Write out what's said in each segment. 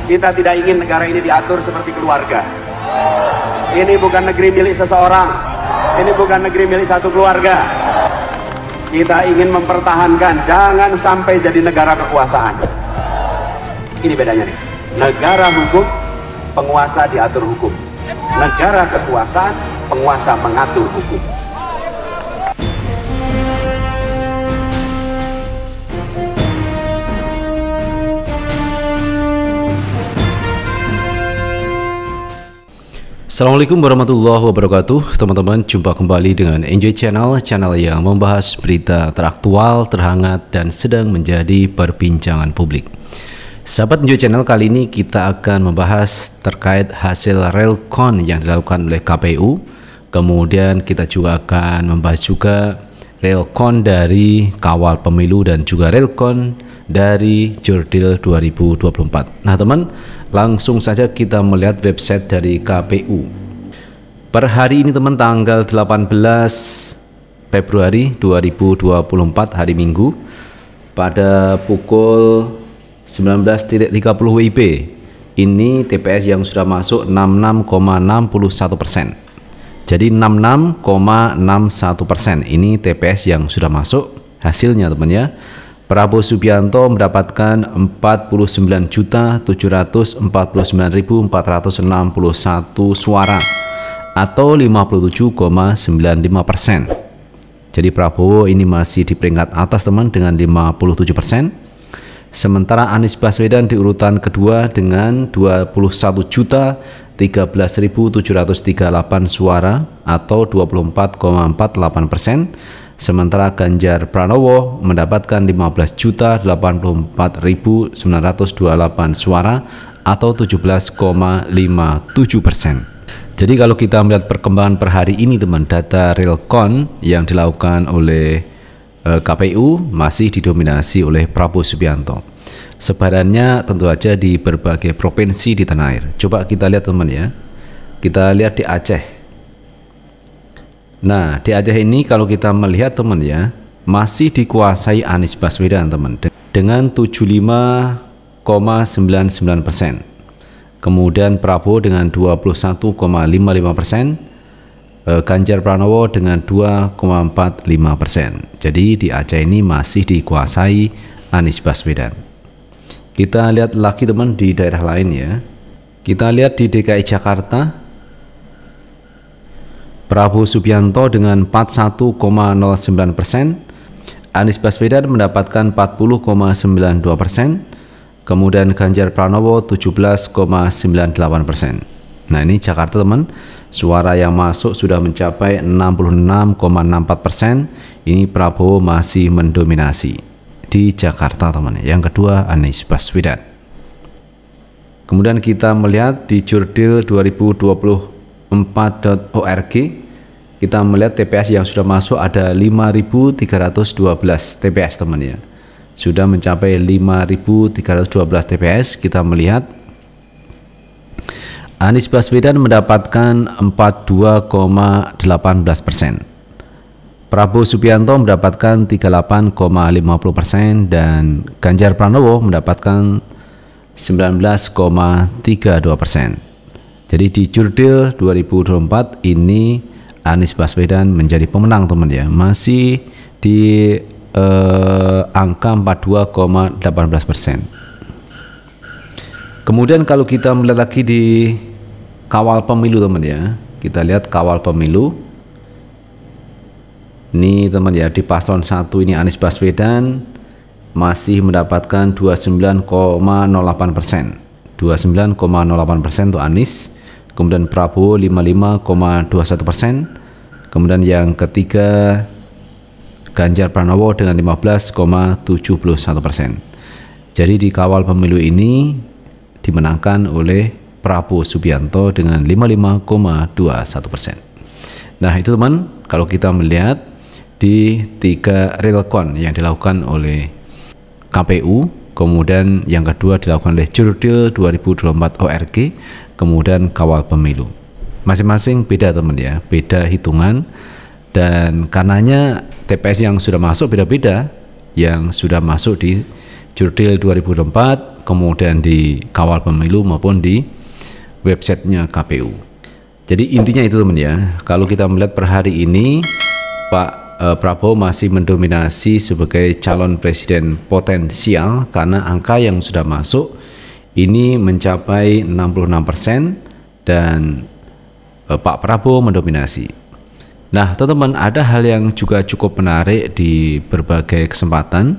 Kita tidak ingin negara ini diatur seperti keluarga. Ini bukan negeri milik seseorang. Ini bukan negeri milik satu keluarga. Kita ingin mempertahankan, jangan sampai jadi negara kekuasaan. Ini bedanya nih. Negara hukum, penguasa diatur hukum. Negara kekuasaan, penguasa mengatur hukum. Assalamualaikum warahmatullahi wabarakatuh. Teman-teman, jumpa kembali dengan Enjoy Channel, channel yang membahas berita teraktual, terhangat, dan sedang menjadi perbincangan publik. Sahabat Enjoy Channel, kali ini kita akan membahas terkait hasil realcon yang dilakukan oleh KPU. Kemudian kita juga akan membahas juga realcon dari Kawal Pemilu dan juga realcon dari Jurdil 2024. Nah teman, langsung saja kita melihat website dari KPU. Per hari ini teman, tanggal 18 Februari 2024 hari Minggu, pada pukul 19.30 WIB, ini TPS yang sudah masuk 66,61%. Jadi 66,61% ini TPS yang sudah masuk hasilnya teman ya. Prabowo Subianto mendapatkan 49.749.461 suara atau 57,95%. Jadi Prabowo ini masih di peringkat atas teman dengan 57%. Sementara Anies Baswedan di urutan kedua dengan 21.013.738 suara atau 24,48%. Sementara Ganjar Pranowo mendapatkan 15.084.928 suara atau 17,57%. Jadi kalau kita melihat perkembangan per hari ini teman, data realcon yang dilakukan oleh KPU masih didominasi oleh Prabowo Subianto. Sebarannya tentu saja di berbagai provinsi di tanah air. Coba kita lihat teman ya. Kita lihat di Aceh. Nah, di Aceh ini kalau kita melihat teman ya, masih dikuasai Anies Baswedan teman dengan 75,99%. Kemudian Prabowo dengan 21,55%, Ganjar Pranowo dengan 2,45%. Jadi di Aceh ini masih dikuasai Anies Baswedan. Kita lihat lagi teman di daerah lain ya. Kita lihat di DKI Jakarta. Prabowo Subianto dengan 41,09%, Anies Baswedan mendapatkan 40,92%, kemudian Ganjar Pranowo 17,98%. Nah ini Jakarta teman, suara yang masuk sudah mencapai 66,64%. Ini Prabowo masih mendominasi di Jakarta teman. Yang kedua Anies Baswedan. Kemudian kita melihat di Jurdil 2024.org, kita melihat TPS yang sudah masuk ada 5.312 TPS teman ya. Sudah mencapai 5.312 TPS. Kita melihat Anies Baswedan mendapatkan 42,18%. Prabowo Subianto mendapatkan 38,50% dan Ganjar Pranowo mendapatkan 19,32%. Jadi di Jurdil 2024 ini Anies Baswedan menjadi pemenang teman ya, masih di angka 42,18%. Kemudian kalau kita melihat lagi di Kawal Pemilu teman ya, kita lihat Kawal Pemilu. Ini teman ya, di paslon 1 ini Anies Baswedan masih mendapatkan 29,08%. 29,08% untuk Anies. Kemudian Prabowo 55,21%. Kemudian yang ketiga Ganjar Pranowo dengan 15,71%. Jadi di Kawal Pemilu ini dimenangkan oleh Prabowo Subianto dengan 55,21%. Nah itu teman, kalau kita melihat di 3 realcon yang dilakukan oleh KPU, kemudian yang kedua dilakukan oleh Jurdil 2024.org, kemudian Kawal Pemilu. Masing-masing beda teman ya, beda hitungan, dan karenanya TPS yang sudah masuk beda-beda. Yang sudah masuk di Jurdil 2024 kemudian di Kawal Pemilu maupun di websitenya KPU. Jadi intinya itu teman ya, kalau kita melihat per hari ini Pak Prabowo masih mendominasi sebagai calon presiden potensial karena angka yang sudah masuk ini mencapai 66% dan Pak Prabowo mendominasi. Nah teman-teman, ada hal yang juga cukup menarik di berbagai kesempatan.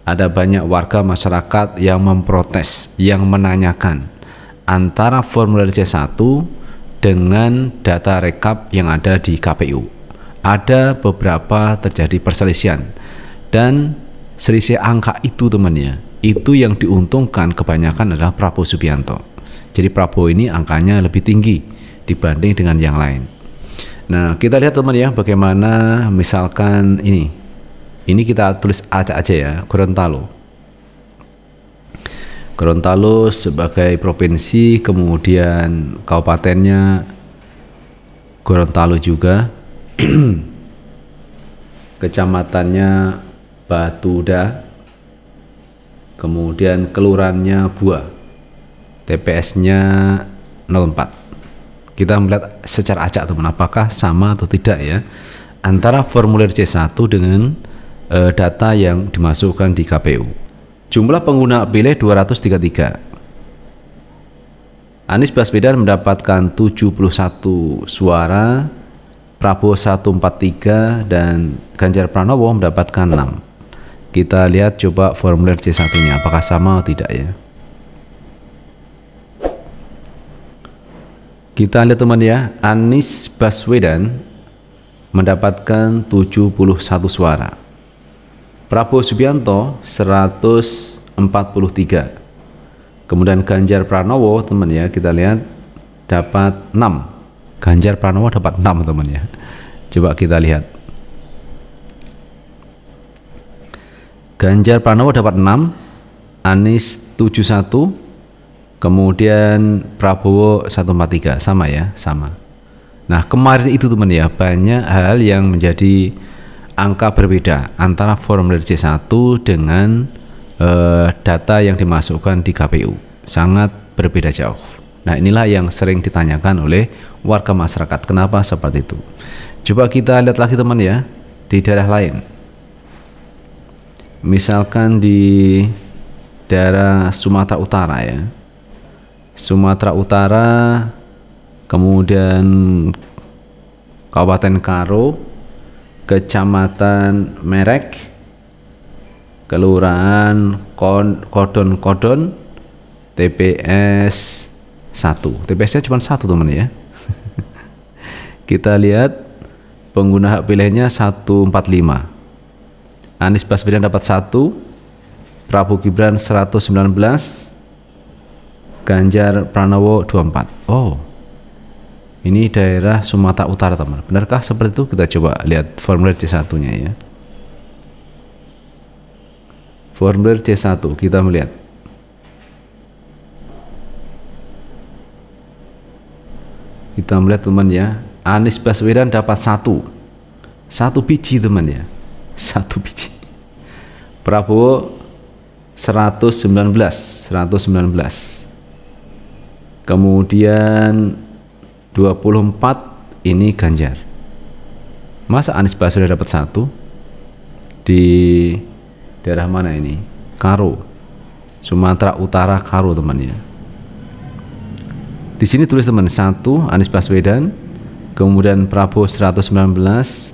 Ada banyak warga masyarakat yang memprotes, yang menanyakan antara formulir C1 dengan data rekap yang ada di KPU. Ada beberapa terjadi perselisihan dan selisih angka itu temannya, itu yang diuntungkan kebanyakan adalah Prabowo Subianto. Jadi Prabowo ini angkanya lebih tinggi dibanding dengan yang lain. Nah kita lihat teman ya, bagaimana misalkan ini kita tulis acak aja ya, Gorontalo sebagai provinsi, kemudian kabupatennya Gorontalo juga, kecamatannya Batuda, kemudian kelurahannya Bua, TPS-nya 04. Kita melihat secara acak teman, apakah sama atau tidak ya antara formulir C1 dengan data yang dimasukkan di KPU. Jumlah pengguna hak pilih 233. Anies Baswedan mendapatkan 71 suara, Prabowo 143 dan Ganjar Pranowo mendapatkan 6. Kita lihat coba formulir C1-nya apakah sama atau tidak ya. Kita lihat teman ya, Anies Baswedan mendapatkan 71 suara, Prabowo Subianto 143, kemudian Ganjar Pranowo teman ya, kita lihat dapat 6. Ganjar Pranowo dapat 6 teman ya. Coba kita lihat, Ganjar Pranowo dapat 6, Anies 71, kemudian Prabowo 143, sama ya, sama. Nah kemarin itu teman ya, banyak hal yang menjadi angka berbeda antara formulir C1 dengan data yang dimasukkan di KPU, sangat berbeda jauh. Nah inilah yang sering ditanyakan oleh warga masyarakat, kenapa seperti itu. Coba kita lihat lagi teman ya, di daerah lain, misalkan di daerah Sumatera Utara ya, Sumatera Utara, kemudian Kabupaten Karo, Kecamatan Merek, Kelurahan Kodon, TPS 1. TPS-nya cuma 1 teman ya. Kita lihat pengguna hak pilihnya 145. Anies Baswedan dapat 1, Prabowo Gibran 119, Ganjar Pranowo 24. Oh, ini daerah Sumatera Utara teman. Benarkah seperti itu? Kita coba lihat formulir C1-nya ya. Formulir C1 kita melihat. Kita melihat teman ya, Anies Baswedan dapat 1 biji teman ya, 1 biji. Prabowo 119. Kemudian 24 ini Ganjar. Masa Anies Baswedan dapat 1 di daerah mana ini? Karo, Sumatera Utara, Karo teman ya. Di sini tulis teman 1 Anies Baswedan, kemudian Prabowo 119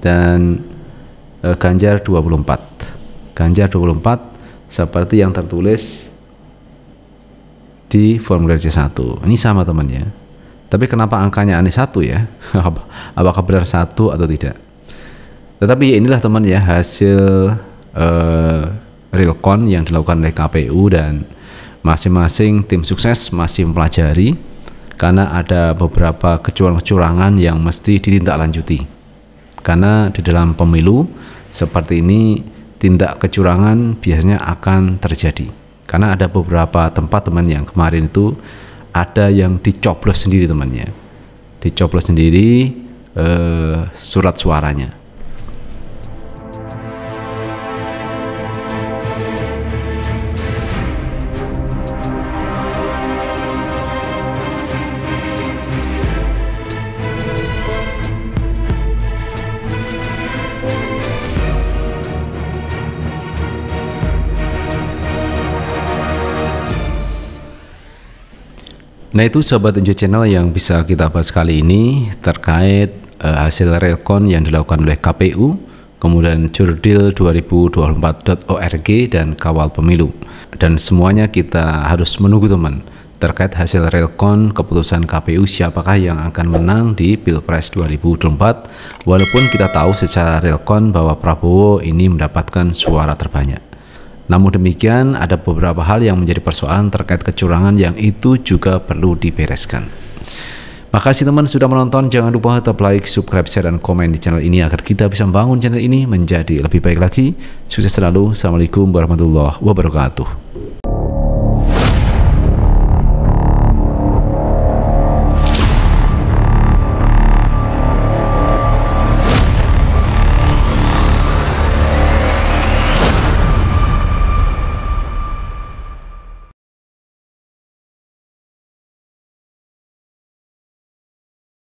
dan Ganjar 24. Ganjar 24 seperti yang tertulis di formulir C1. Ini sama teman ya. Tapi kenapa angkanya Anies 1 ya? Apakah benar 1 atau tidak? Tetapi inilah teman ya, hasil realcon yang dilakukan oleh KPU, dan masing-masing tim sukses masih mempelajari karena ada beberapa kecurangan-kecurangan yang mesti ditindaklanjuti. Karena di dalam pemilu seperti ini tindak kecurangan biasanya akan terjadi. Karena ada beberapa tempat teman yang kemarin itu ada yang dicoblos sendiri temannya, dicoblos sendiri surat suaranya. Nah itu Sobat Enjoy Channel yang bisa kita bahas kali ini terkait hasil realcon yang dilakukan oleh KPU, kemudian jurdil2024.org dan kawal pemilu. Dan semuanya kita harus menunggu teman terkait hasil realcon keputusan KPU siapakah yang akan menang di Pilpres 2024, walaupun kita tahu secara realcon bahwa Prabowo ini mendapatkan suara terbanyak. Namun demikian, ada beberapa hal yang menjadi persoalan terkait kecurangan yang itu juga perlu dibereskan. Makasih teman sudah menonton, jangan lupa tetap like, subscribe, share, dan komen di channel ini agar kita bisa membangun channel ini menjadi lebih baik lagi. Sukses selalu, Assalamualaikum warahmatullahi wabarakatuh.